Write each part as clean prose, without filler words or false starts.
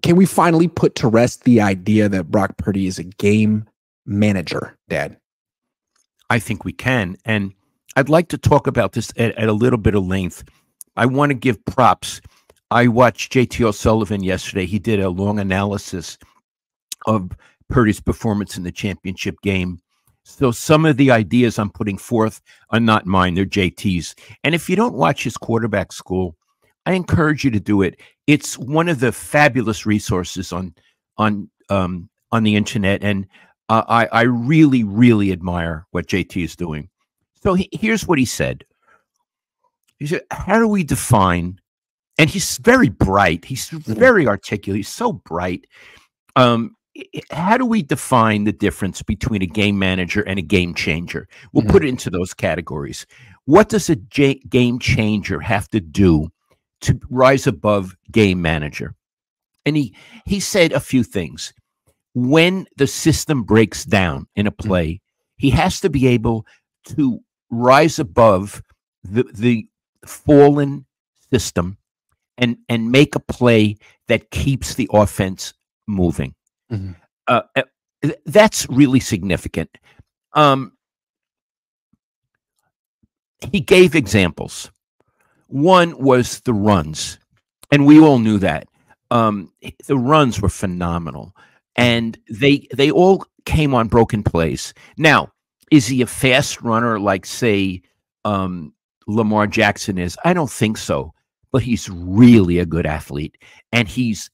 can we finally put to rest the idea that Brock Purdy is a game manager, Dad? I think we can. And I'd like to talk about this at a little bit of length. I want to give props. I watched JT O'Sullivan yesterday. He did a long analysis of Purdy's performance in the championship game. So some of the ideas I'm putting forth are not mine. They're JT's. And if you don't watch his quarterback school, I encourage you to do it. It's one of the fabulous resources on the internet. And I really, really admire what JT is doing. So here's what he said. He said, how do we define, and he's very bright. He's very articulate. He's so bright. How do we define the difference between a game manager and a game changer? We'll put it into those categories. What does a game changer have to do to rise above game manager? And he said a few things. When the system breaks down in a play, he has to be able to rise above the fallen system and make a play that keeps the offense moving. That's really significant. He gave examples. One was the runs, and we all knew that. The runs were phenomenal, and they all came on broken plays. Now, is he a fast runner like, say, Lamar Jackson is? I don't think so, but he's really a good athlete, and he's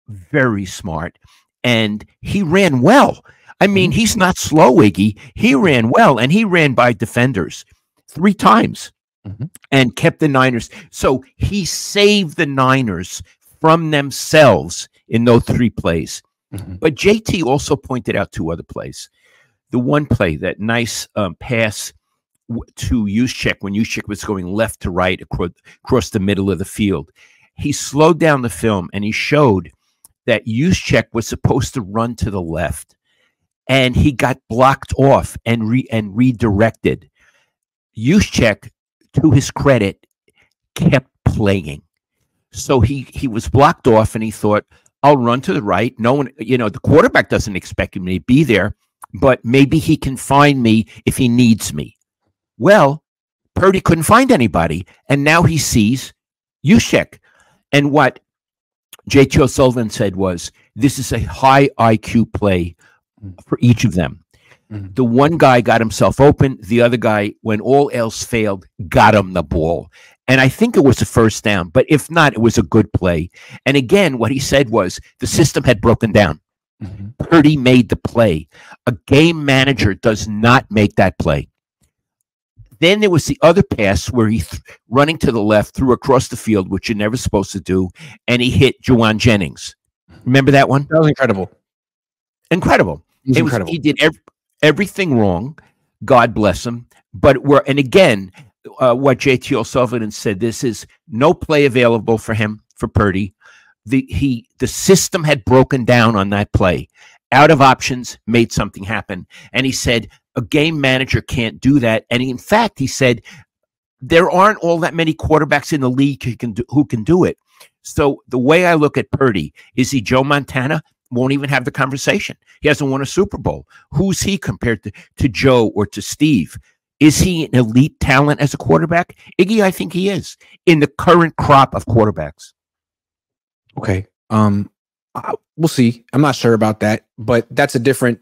very smart, and he ran well. I mean, he's not slow, Iggy. He ran well, and he ran by defenders 3 times and kept the Niners. So he saved the Niners from themselves in those 3 plays. But JT also pointed out 2 other plays. The one play, that nice pass to Juszczyk when Juszczyk was going left to right across the middle of the field. He slowed down the film, and he showed that Juszczyk was supposed to run to the left, and he got blocked off and redirected. Juszczyk, to his credit, kept playing. So he was blocked off, and he thought, I'll run to the right. No one, the quarterback doesn't expect him to be there, but maybe he can find me if he needs me. Well, Purdy couldn't find anybody, and now he sees Juszczyk. And what J.T. O'Sullivan said was, this is a high IQ play for each of them. The one guy got himself open. The other guy, when all else failed, got him the ball. And I think it was a first down, but if not, it was a good play. And again, what he said was the system had broken down. Purdy made the play. A game manager does not make that play. Then there was the other pass where he, running to the left, threw across the field, which you're never supposed to do, and he hit Juwan Jennings. Remember that one? That was incredible. Incredible. He did everything wrong. God bless him. But and again, what JT O'Sullivan said, this is no play available for him, for Purdy. The system had broken down on that play. Out of options, made something happen. And he said, a game manager can't do that. And in fact, he said, there aren't all that many quarterbacks in the league who can do it. So the way I look at Purdy, is he Joe Montana? Won't even have the conversation. He hasn't won a Super Bowl. Who's he compared to Joe or to Steve? Is he an elite talent as a quarterback? Iggy, I think he is in the current crop of quarterbacks. Okay. We'll see. I'm not sure about that, but that's a different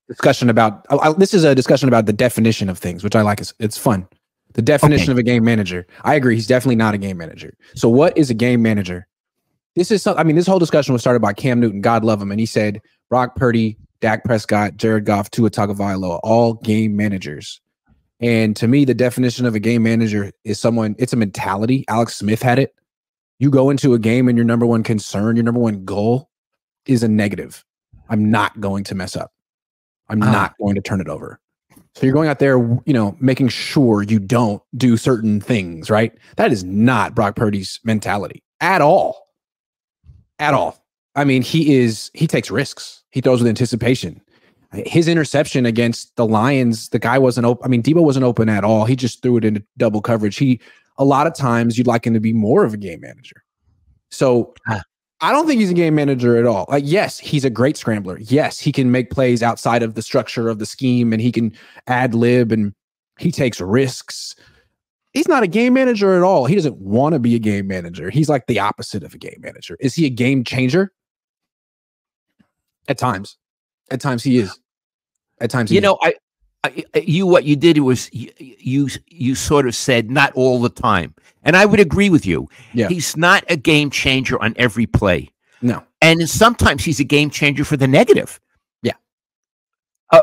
discussion about. This is a discussion about the definition of things, which I like. It's fun. The definition of a game manager. I agree. He's definitely not a game manager. So what is a game manager? This is something. I mean, this whole discussion was started by Cam Newton. God love him, and he said Brock Purdy, Dak Prescott, Jared Goff, Tua Tagovailoa, all game managers. And to me, the definition of a game manager is someone. It's a mentality. Alex Smith had it. You go into a game and your number one concern, your number one goal is a negative. I'm not going to mess up. I'm not going to turn it over. So you're going out there, making sure you don't do certain things, right? That is not Brock Purdy's mentality at all. At all. I mean, he takes risks. He throws with anticipation. His interception against the Lions, the guy wasn't open. I mean, Debo wasn't open at all. He just threw it into double coverage. A lot of times you'd like him to be more of a game manager. So I don't think he's a game manager at all. Like, yes, he's a great scrambler. Yes, he can make plays outside of the structure of the scheme, and he can ad lib, and he takes risks. He's not a game manager at all. He doesn't want to be a game manager. He's like the opposite of a game manager. Is he a game changer? At times. At times he is. At times he is. What you did was you sort of said not all the time. And I would agree with you. Yeah. He's not a game changer on every play. No. And sometimes he's a game changer for the negative. Yeah.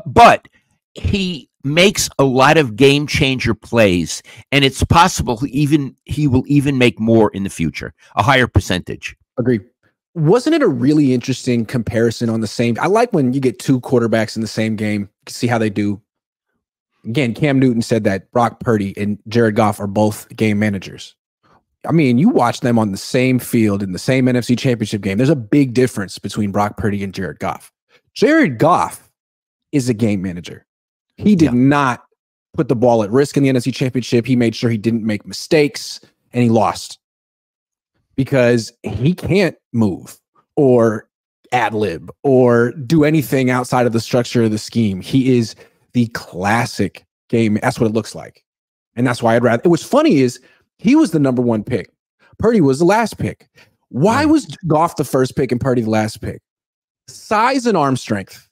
But he makes a lot of game changer plays, and it's possible he will even make more in the future, a higher percentage. Agree. Wasn't it a really interesting comparison on the same? I like when you get two quarterbacks in the same game, you can see how they do. Again, Cam Newton said that Brock Purdy and Jared Goff are both game managers. I mean, you watch them on the same field in the same NFC Championship game. There's a big difference between Brock Purdy and Jared Goff. Jared Goff is a game manager. He did not put the ball at risk in the NFC Championship. He made sure he didn't make mistakes, and he lost because he can't move or ad lib or do anything outside of the structure of the scheme. He is the classic game. That's what it looks like. And that's why I'd rather. It was funny is he was the #1 pick. Purdy was the last pick. Why was Goff the first pick and Purdy the last pick? Size and arm strength.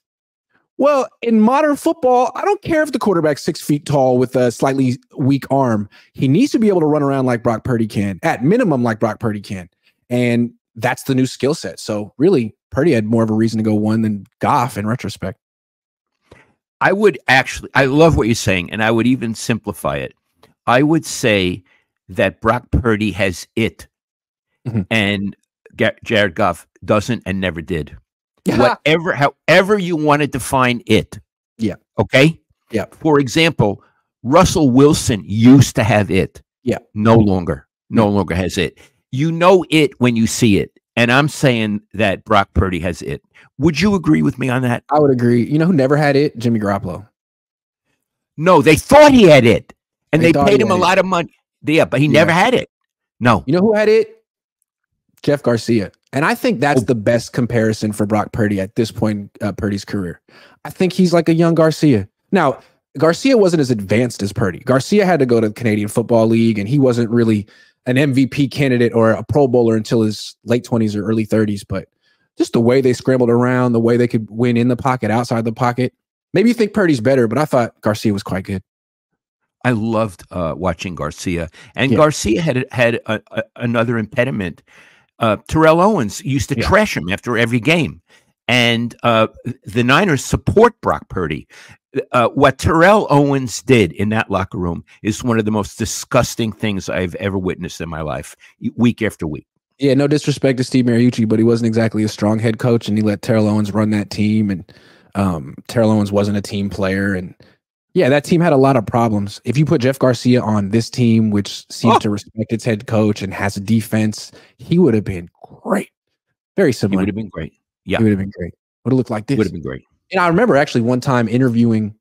Well, in modern football, I don't care if the quarterback's 6 feet tall with a slightly weak arm. He needs to be able to run around like Brock Purdy can, at minimum like Brock Purdy can. And that's the new skill set. So really, Purdy had more of a reason to go one than Goff in retrospect. I love what you're saying, and I would even simplify it. I would say that Brock Purdy has it, and Jared Goff doesn't and never did. However you want to define it. Yeah. Okay? Yeah. For example, Russell Wilson used to have it. Yeah. No longer has it. You know it when you see it. And I'm saying that Brock Purdy has it. Would you agree with me on that? I would agree. You know who never had it? Jimmy Garoppolo. No, they thought he had it. And they paid him a lot of money. Yeah, but he never had it. No. You know who had it? Jeff Garcia. And I think that's the best comparison for Brock Purdy at this point in Purdy's career. I think he's like a young Garcia. Now, Garcia wasn't as advanced as Purdy. Garcia had to go to the Canadian Football League, and he wasn't really an MVP candidate or a Pro Bowler until his late 20s or early 30s. But just the way they scrambled around, the way they could win in the pocket, outside the pocket. Maybe you think Purdy's better, but I thought Garcia was quite good. I loved watching Garcia. And Garcia had another impediment. Terrell Owens used to trash him after every game. And the Niners support Brock Purdy. What Terrell Owens did in that locker room is one of the most disgusting things I've ever witnessed in my life, week after week. Yeah, no disrespect to Steve Mariucci, but he wasn't exactly a strong head coach, and he let Terrell Owens run that team. And Terrell Owens wasn't a team player. And yeah, that team had a lot of problems. If you put Jeff Garcia on this team, which seems to respect its head coach and has a defense, he would have been great. Very similar. He would have been great. Yeah. He would have been great. Would have looked like this. Would have been great. And I remember actually one time interviewing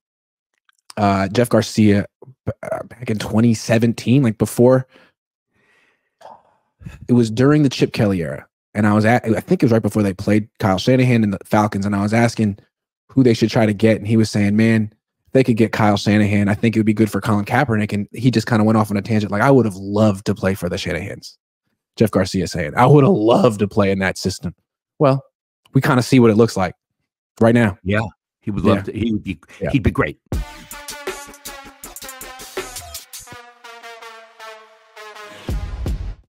Jeff Garcia back in 2017, like before. It was during the Chip Kelly era. And I think it was right before they played Kyle Shanahan and the Falcons. And I was asking who they should try to get. And he was saying, man, they could get Kyle Shanahan. I think it would be good for Colin Kaepernick. And he just kind of went off on a tangent. Like, I would have loved to play for the Shanahans. Jeff Garcia saying, I would have loved to play in that system. Well, we kind of see what it looks like right now. Yeah. He would love to. He'd be great.